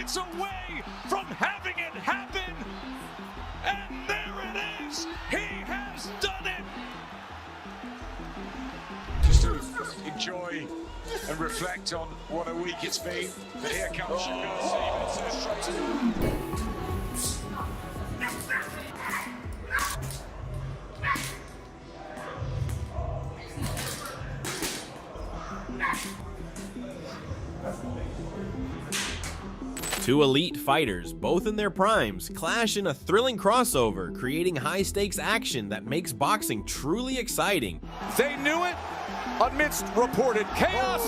moments away from having it happen. And there it is. He has done it. Just to enjoy and reflect on what a week it's been. But here comes Shakur Stevenson. Two elite fighters, both in their primes, clash in a thrilling crossover, creating high-stakes action that makes boxing truly exciting. They knew it amidst reported chaos.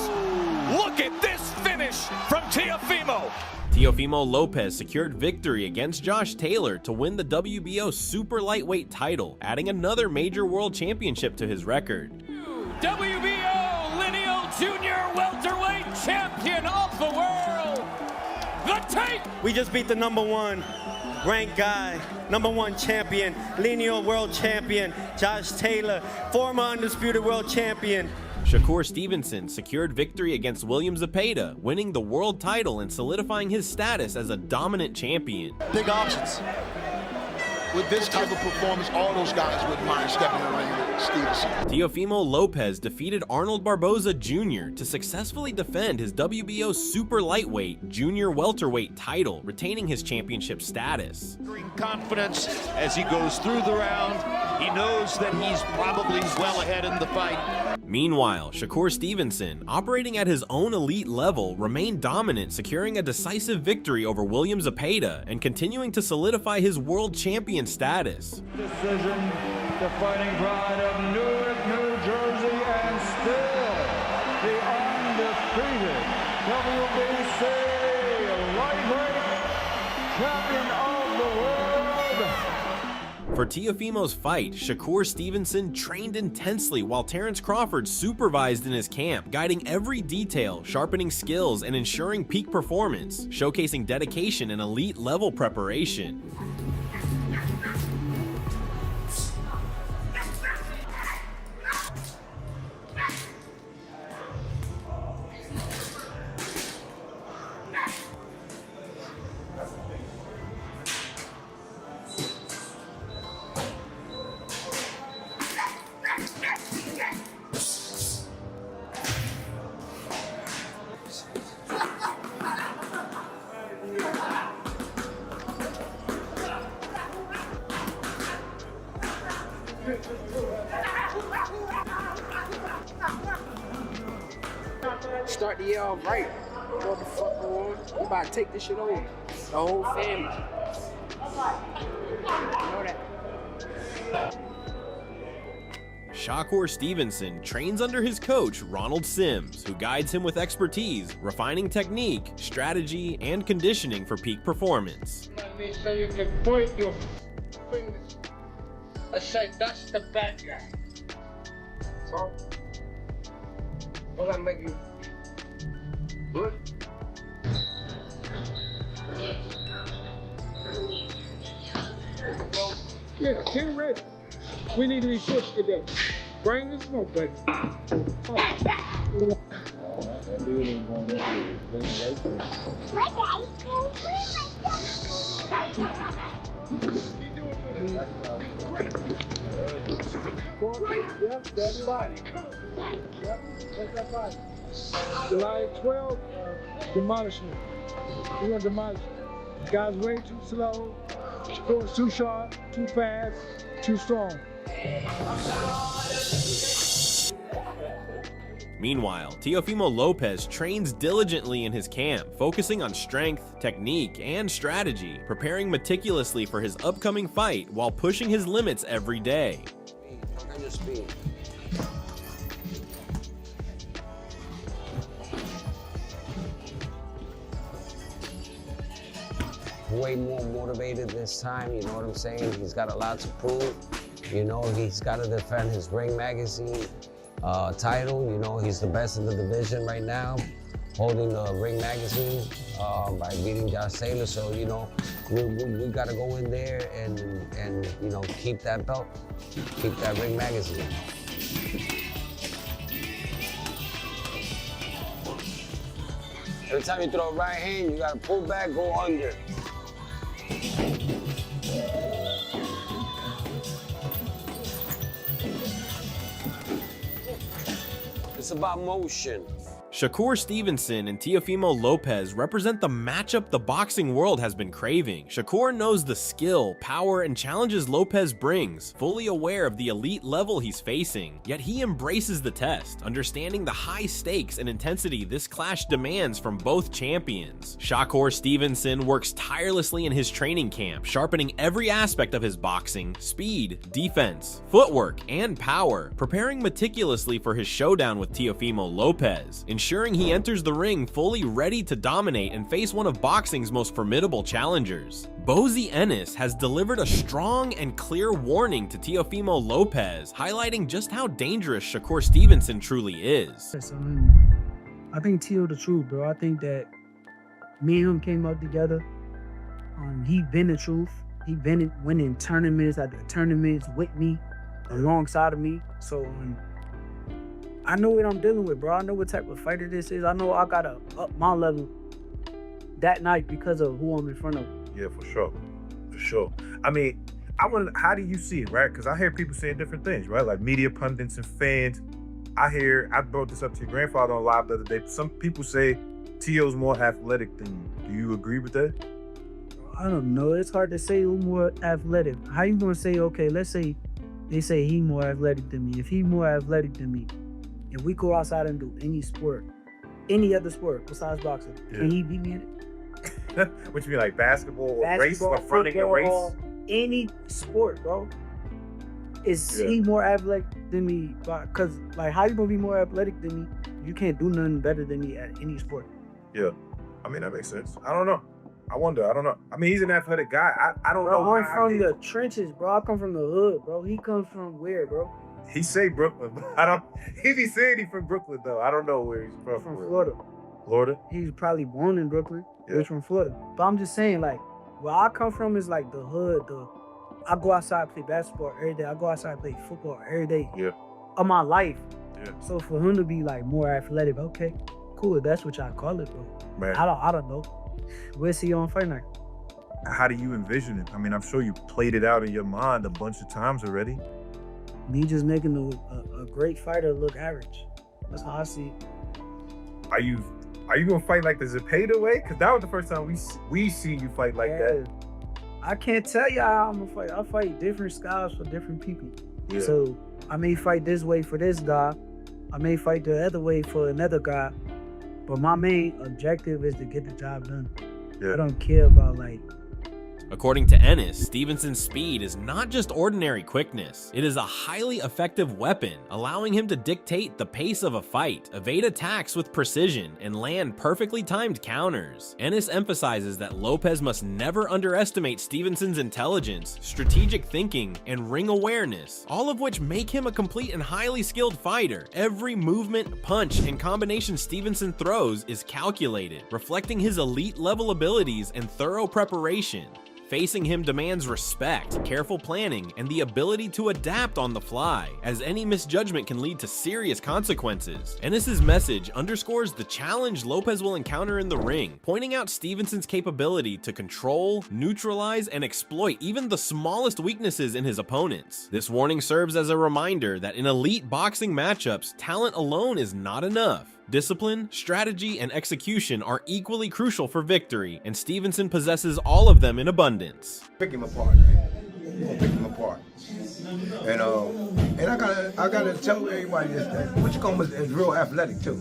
Look at this finish from Teofimo. Teofimo Lopez secured victory against Josh Taylor to win the WBO super lightweight title, adding another major world championship to his record. WBO Lineal Junior Welterweight Champion of the World, The Tank! We just beat the #1 ranked guy, #1 champion, lineal world champion, Josh Taylor, former undisputed world champion. Shakur Stevenson secured victory against William Zepeda, winning the world title and solidifying his status as a dominant champion. Big options. With this type of performance, all those guys wouldn't mind stepping in the ring with Stevenson. Teofimo Lopez defeated Arnold Barboza Jr. to successfully defend his WBO super lightweight junior welterweight title, retaining his championship status. Confidence as he goes through the round. He knows that he's probably well ahead in the fight. Meanwhile, Shakur Stevenson, operating at his own elite level, remained dominant, securing a decisive victory over William Zepeda and continuing to solidify his world champion status. Decision, the fighting pride of Newark, New Jersey, and still the undefeated WBC lightweight champion of the world. For Teofimo's fight, Shakur Stevenson trained intensely while Terrence Crawford supervised in his camp, guiding every detail, sharpening skills, and ensuring peak performance, showcasing dedication and elite level preparation. Start the year off right. What the fuck go on? We about to take this shit over. The whole family. You know that. Shakur Stevenson trains under his coach, Ronald Sims, who guides him with expertise, refining technique, strategy, and conditioning for peak performance. Let me so you can point your fingers. I say that's the bad guy. So, will I make you good? Yeah, get ready. We need to be pushed today. Bring the smoke, baby. Yep, that's body. Yep, that's that body. July 12th, demolishment. We're gonna demolish it. Guys way too slow, too sharp, too fast, too strong. Meanwhile, Teofimo Lopez trains diligently in his camp, focusing on strength, technique, and strategy, preparing meticulously for his upcoming fight while pushing his limits every day. Way more motivated this time, you know what I'm saying? He's got a lot to prove. You know, he's got to defend his Ring Magazine title. You know, he's the best in the division right now, holding the Ring Magazine by beating Josh Taylor. So, you know, we got to go in there and, you know, keep that belt, keep that Ring Magazine. Every time you throw a right hand, you gotta pull back, go under. It's about motion. Shakur Stevenson and Teofimo Lopez represent the matchup the boxing world has been craving. Shakur knows the skill, power, and challenges Lopez brings, fully aware of the elite level he's facing. Yet he embraces the test, understanding the high stakes and intensity this clash demands from both champions. Shakur Stevenson works tirelessly in his training camp, sharpening every aspect of his boxing, speed, defense, footwork, and power, preparing meticulously for his showdown with Teofimo Lopez, ensuring he enters the ring fully ready to dominate and face one of boxing's most formidable challengers. Bozy Ennis has delivered a strong and clear warning to Teofimo Lopez, highlighting just how dangerous Shakur Stevenson truly is. I think Teo the truth, bro. I think that me and him came up together. He been the truth. He been winning tournaments after tournaments with me, alongside of me. So I know what I'm dealing with, bro. I know what type of fighter this is. I know I gotta up my level that night because of who I'm in front of. Yeah, for sure. For sure. I mean, how do you see it, right? Because I hear people saying different things, right? Like media pundits and fans. I brought this up to your grandfather on live the other day. Some people say Teo's more athletic than you. Do you agree with that? I don't know. It's hard to say who's more athletic. How you gonna say, okay, let's say they say he more athletic than me. If he more athletic than me, if we go outside and do any sport, any other sport besides boxing, can he beat me in it? What you mean, like basketball or race or running a race? Any sport, bro. Is he more athletic than me? Because, like, how you gonna be more athletic than me? You can't do nothing better than me at any sport. Yeah. I mean, that makes sense. I don't know. I wonder. I don't know. I mean, he's an athletic guy. I don't know. I'm from the trenches, bro. I come from the hood, bro. He comes from where, bro? He say Brooklyn, but he be saying he from Brooklyn though. I don't know where he's from. From Florida. Florida? He's probably born in Brooklyn. Yeah. He's from Florida. But I'm just saying, like, where I come from is like the hood. I go outside, play basketball every day. I go outside, play football every day. Yeah. Of my life. Yeah. So for him to be like more athletic, okay, cool. That's what y'all call it, bro. Man. I don't know. We'll see you on fight night. How do you envision it? I mean, I'm sure you played it out in your mind a bunch of times already. Me just making a great fighter look average. That's how I see it. Are you gonna fight like the Zepeda way? Because that was the first time we seen you fight like that. I can't tell you how I'm gonna fight. I fight different styles for different people. Yeah. So I may fight this way for this guy. I may fight the other way for another guy. But my main objective is to get the job done. Yeah. I don't care about like. According to Ennis, Stevenson's speed is not just ordinary quickness. It is a highly effective weapon, allowing him to dictate the pace of a fight, evade attacks with precision, and land perfectly timed counters. Ennis emphasizes that Lopez must never underestimate Stevenson's intelligence, strategic thinking, and ring awareness, all of which make him a complete and highly skilled fighter. Every movement, punch, and combination Stevenson throws is calculated, reflecting his elite level abilities and thorough preparation. Facing him demands respect, careful planning, and the ability to adapt on the fly, as any misjudgment can lead to serious consequences. Ennis's message underscores the challenge Lopez will encounter in the ring, pointing out Stevenson's capability to control, neutralize, and exploit even the smallest weaknesses in his opponents. This warning serves as a reminder that in elite boxing matchups, talent alone is not enough. Discipline, strategy, and execution are equally crucial for victory, and Stevenson possesses all of them in abundance. Pick him apart, man. We're gonna pick him apart. And I gotta tell everybody this, that Whitcomb is real athletic too.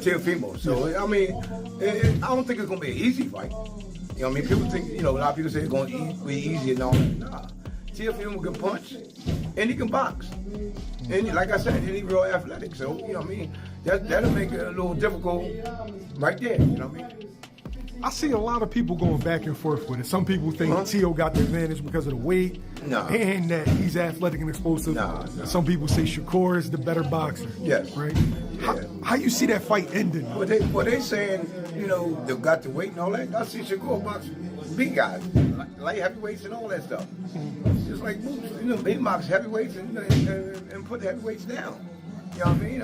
Teofimo. So I mean, I don't think it's gonna be an easy fight. You know what I mean? People think, a lot of people say it's gonna be easy and all that. Nah. Teofimo can punch and he can box. And like I said, he's real athletic. So, you know what I mean? That'll make it a little difficult right there, you know what I mean? I see a lot of people going back and forth with it. Some people think Teo got the advantage because of the weight and that he's athletic and explosive. Some people say Shakur is the better boxer. Yes. Right? Yeah. How you see that fight ending? Well, they saying, they've got the weight and all that. I see Shakur box big guys, light heavyweights and all that stuff. Just like Moose, he box heavyweights and put the heavyweights down. You know what I mean?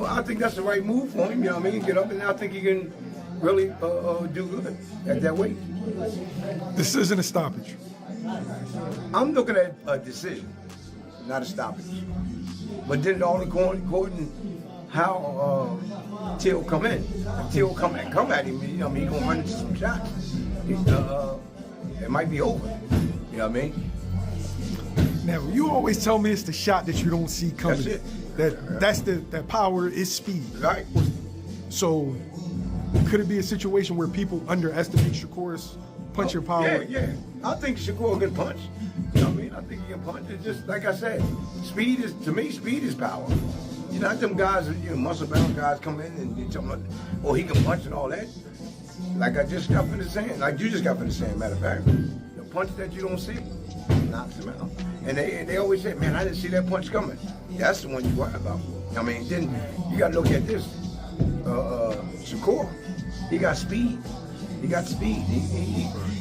I think that's the right move for him. You know what I mean? Get up, and I think he can really do good at that weight. This isn't a stoppage. I'm looking at a decision, not a stoppage. But then all according how Till come in. If Till come at him, you know what I mean? He's gonna run into some shots. It might be over. You know what I mean? Now, you always tell me it's the shot that you don't see coming. That's it. That power is speed. Right. So, could it be a situation where people underestimate Shakur's punching power? Yeah. I think Shakur can punch. You know what I mean? I think he can punch. It's just like I said, speed is power. You know, them guys, muscle-bound guys come in and they tell me, oh, he can punch and all that. Like I just got finished saying, like you just got finished saying, matter of fact, the punch that you don't see knocks him out. And they always say, man, I didn't see that punch coming. That's the one you worry about. I mean, then you got to look at this. Shakur, he got speed. He got speed.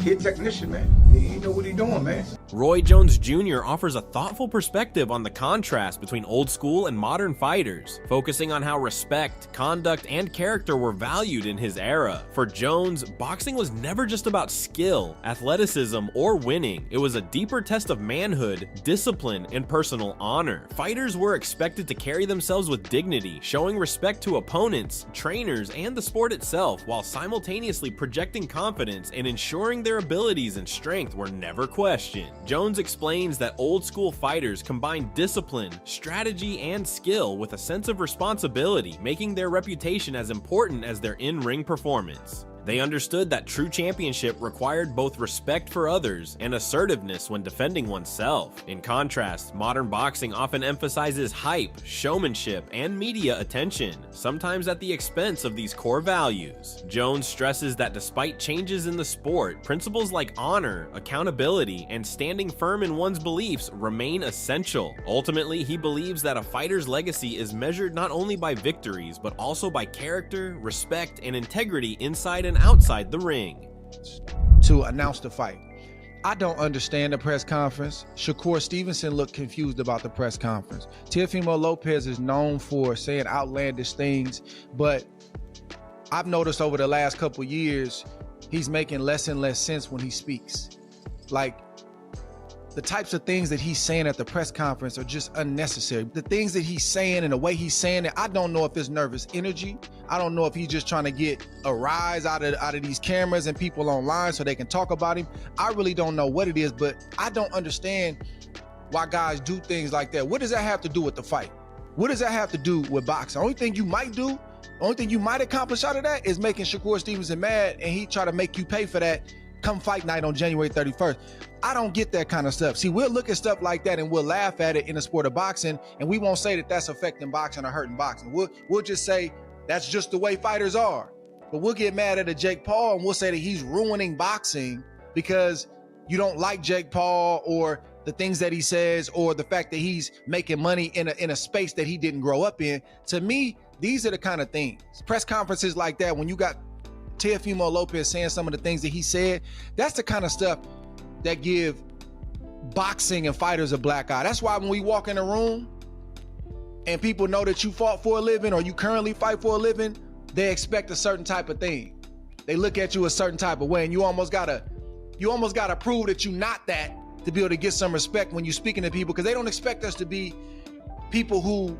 He a technician, man. He know what he doing, man. Roy Jones Jr. offers a thoughtful perspective on the contrast between old school and modern fighters, focusing on how respect, conduct, and character were valued in his era. For Jones, boxing was never just about skill, athleticism, or winning. It was a deeper test of manhood, discipline, and personal honor. Fighters were expected to carry themselves with dignity, showing respect to opponents, trainers, and the sport itself, while simultaneously projecting confidence and ensuring their abilities and strength were never questioned. Jones explains that old school fighters combined discipline, strategy, and skill with a sense of responsibility, making their reputation as important as their in-ring performance. They understood that true championship required both respect for others and assertiveness when defending oneself. In contrast, modern boxing often emphasizes hype, showmanship, and media attention, sometimes at the expense of these core values. Jones stresses that despite changes in the sport, principles like honor, accountability, and standing firm in one's beliefs remain essential. Ultimately, he believes that a fighter's legacy is measured not only by victories, but also by character, respect, and integrity inside and outside the ring. To announce the fight. I don't understand the press conference. Shakur Stevenson looked confused about the press conference. Teofimo Lopez is known for saying outlandish things, but I've noticed over the last couple years, he's making less and less sense when he speaks. Like, the types of things that he's saying at the press conference are just unnecessary. The things that he's saying and the way he's saying it, I don't know if it's nervous energy. I don't know if he's just trying to get a rise out of these cameras and people online so they can talk about him. I really don't know what it is, but I don't understand why guys do things like that. What does that have to do with the fight? What does that have to do with boxing? The only thing you might accomplish out of that is making Shakur Stevenson mad, and he try to make you pay for that come fight night on January 31st. I don't get that kind of stuff. See, we'll look at stuff like that and we'll laugh at it in the sport of boxing, and we won't say that that's affecting boxing or hurting boxing. We'll just say that's just the way fighters are. But we'll get mad at a Jake Paul and we'll say that he's ruining boxing because you don't like Jake Paul or the things that he says or the fact that he's making money in a space that he didn't grow up in. To me, these are the kind of things. Press conferences like that, when you got Teofimo Lopez saying some of the things that he said, that's the kind of stuff that give boxing and fighters a black eye. That's why when we walk in a room and people know that you fought for a living or you currently fight for a living, they expect a certain type of thing. They look at you a certain type of way, and you almost gotta prove that you're not that to be able to get some respect when you're speaking to people, because they don't expect us to be people who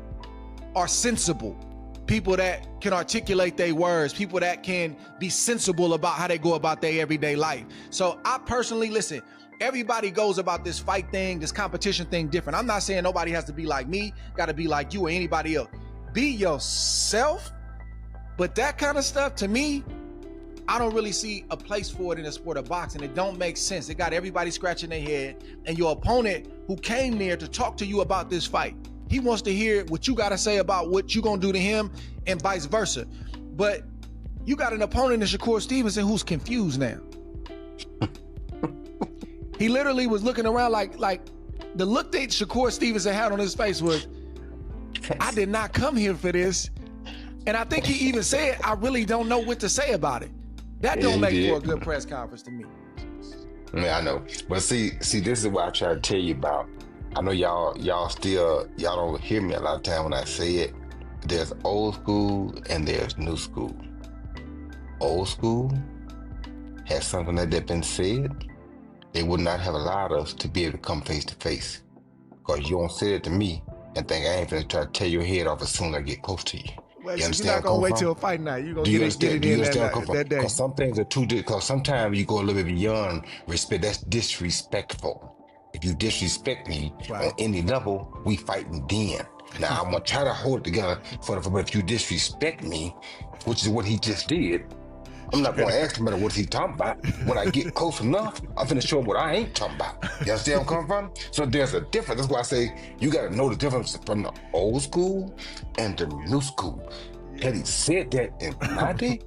are sensible, people that can articulate their words, people that can be sensible about how they go about their everyday life. So I personally, listen, everybody goes about this fight thing, this competition thing different. I'm not saying nobody has to be like me, got to be like you or anybody else. Be yourself, but that kind of stuff, to me, I don't really see a place for it in the sport of boxing. It don't make sense. It got everybody scratching their head, and your opponent who came there to talk to you about this fight, he wants to hear what you got to say about what you going to do to him and vice versa. But you got an opponent in Shakur Stevenson who's confused now. He literally was looking around like the look that Shakur Stevenson had on his face was, I did not come here for this. And I think he even said, I really don't know what to say about it. That don't make for a good press conference to me. Yeah, I know. But see, this is what I try to tell you about. I know y'all don't hear me a lot of time when I say it. There's old school and there's new school. Old school has something that been said, they would not have allowed us to be able to come face to face. Because you don't say it to me and think I ain't gonna try to tear your head off as soon as I get close to you. Well, You so understand you're not where I'm gonna wait coming till from? fight night. You're gonna Do you get understand? it in Where I'm coming that from? day. Because some things are too. Because sometimes you go a little bit beyond respect. That's disrespectful. If you disrespect me on any level, we fighting then. Now I'm gonna try to hold it together but if you disrespect me, which is what he just did, I'm not gonna ask him about what he's talking about. When I get close enough, I'm finna show him what I ain't talking about. You understand where I'm coming from? So there's a difference. That's why I say you gotta know the difference from the old school and the new school. Had he said that in my day,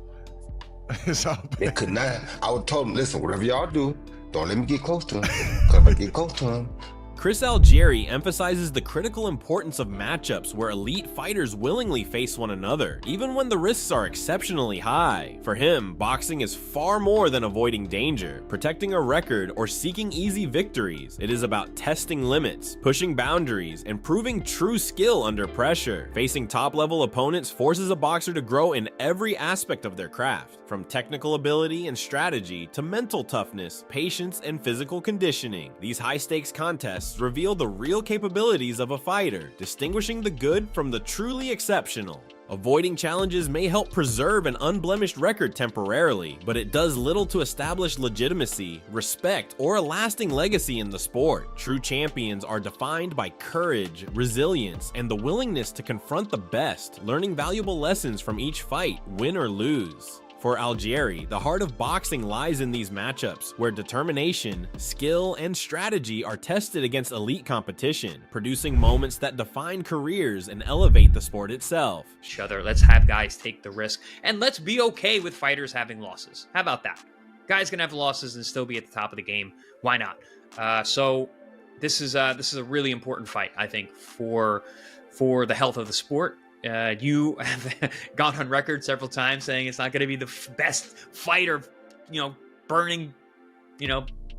they could not. I would tell him, listen, whatever y'all do, don't let me get close to him. Because if I get close to him, Chris Algieri emphasizes the critical importance of matchups where elite fighters willingly face one another, even when the risks are exceptionally high. For him, boxing is far more than avoiding danger, protecting a record, or seeking easy victories. It is about testing limits, pushing boundaries, and proving true skill under pressure. Facing top-level opponents forces a boxer to grow in every aspect of their craft, from technical ability and strategy to mental toughness, patience, and physical conditioning. These high-stakes contests reveal the real capabilities of a fighter, distinguishing the good from the truly exceptional. Avoiding challenges may help preserve an unblemished record temporarily, but it does little to establish legitimacy, respect, or a lasting legacy in the sport. True champions are defined by courage, resilience, and the willingness to confront the best, learning valuable lessons from each fight, win or lose. For Algieri, the heart of boxing lies in these matchups, where determination, skill, and strategy are tested against elite competition, producing moments that define careers and elevate the sport itself. Each other. Let's have guys take the risk, and let's be okay with fighters having losses. How about that? Guys can have losses and still be at the top of the game. Why not? So this is a really important fight, I think, for the health of the sport. You have gone on record several times saying it's not going to be the best fight or, burning,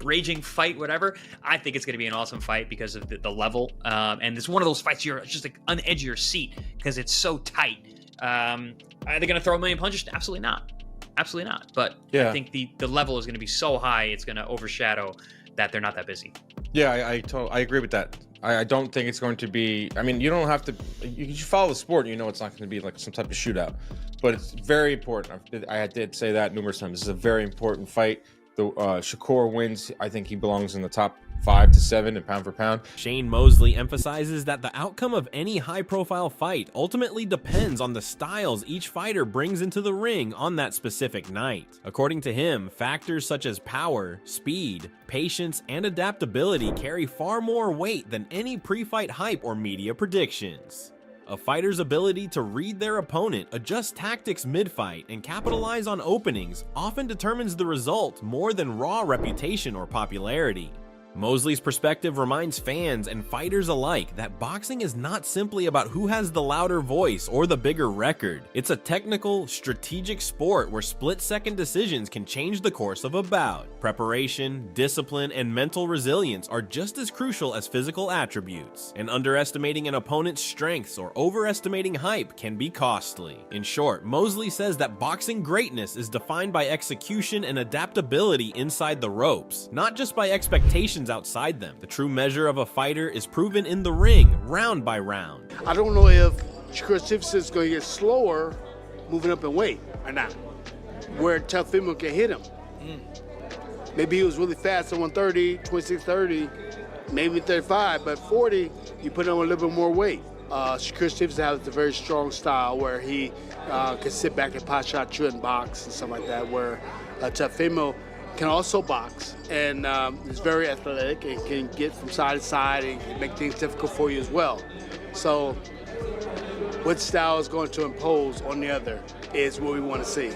raging fight, whatever. I think it's going to be an awesome fight because of the level. And it's one of those fights you're just like on the edge of your seat because it's so tight. Are they going to throw a million punches? Absolutely not. Absolutely not. But I think the level is going to be so high, it's going to overshadow that they're not that busy. Yeah, I agree with that. I don't think it's going to be. I mean, you don't have to. You follow the sport, you know it's not going to be like some type of shootout. But it's very important. I did say that numerous times. This is a very important fight. Shakur wins. I think he belongs in the top 5 to 7 in pound for pound. Shane Mosley emphasizes that the outcome of any high-profile fight ultimately depends on the styles each fighter brings into the ring on that specific night. According to him, factors such as power, speed, patience, and adaptability carry far more weight than any pre-fight hype or media predictions. A fighter's ability to read their opponent, adjust tactics mid-fight, and capitalize on openings often determines the result more than raw reputation or popularity. Mosley's perspective reminds fans and fighters alike that boxing is not simply about who has the louder voice or the bigger record. It's a technical, strategic sport where split-second decisions can change the course of a bout. Preparation, discipline, and mental resilience are just as crucial as physical attributes, and underestimating an opponent's strengths or overestimating hype can be costly. In short, Mosley says that boxing greatness is defined by execution and adaptability inside the ropes, not just by expectations outside them. The true measure of a fighter is proven in the ring, round by round. I don't know if Shakur Stevenson is going to get slower moving up in weight or not, where Teofimo can hit him. Maybe he was really fast at 130, 26-30, maybe 35, but 40, you put on a little bit more weight. Shakur Stevenson has a very strong style where he can sit back and pot shot you and box and stuff like that, where Teofimo can also box and is very athletic and can get from side to side and can make things difficult for you as well. So what style is going to impose on the other is what we want to see.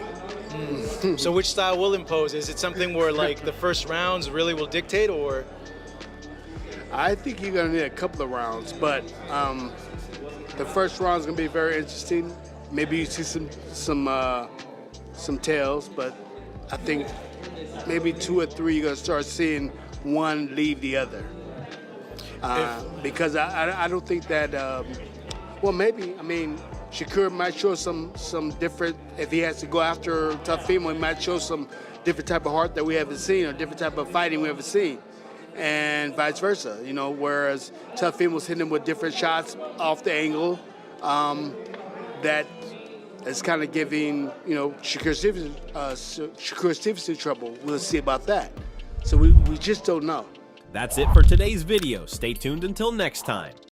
So which style will impose? Is it something where like the first rounds really will dictate, or? I think you're going to need a couple of rounds, but the first round is going to be very interesting. Maybe you see some tails, but I think maybe 2 or 3 you're going to start seeing one leave the other. Because I don't think that. Well, maybe. I mean, Shakur might show some different. If he has to go after Teofimo, he might show some different type of heart that we haven't seen, or different type of fighting we haven't seen, and vice versa. You know, whereas Teofimo's hitting him with different shots off the angle, that is kind of giving Shakur Stevenson trouble. We'll see about that. So we just don't know. That's it for today's video. Stay tuned until next time.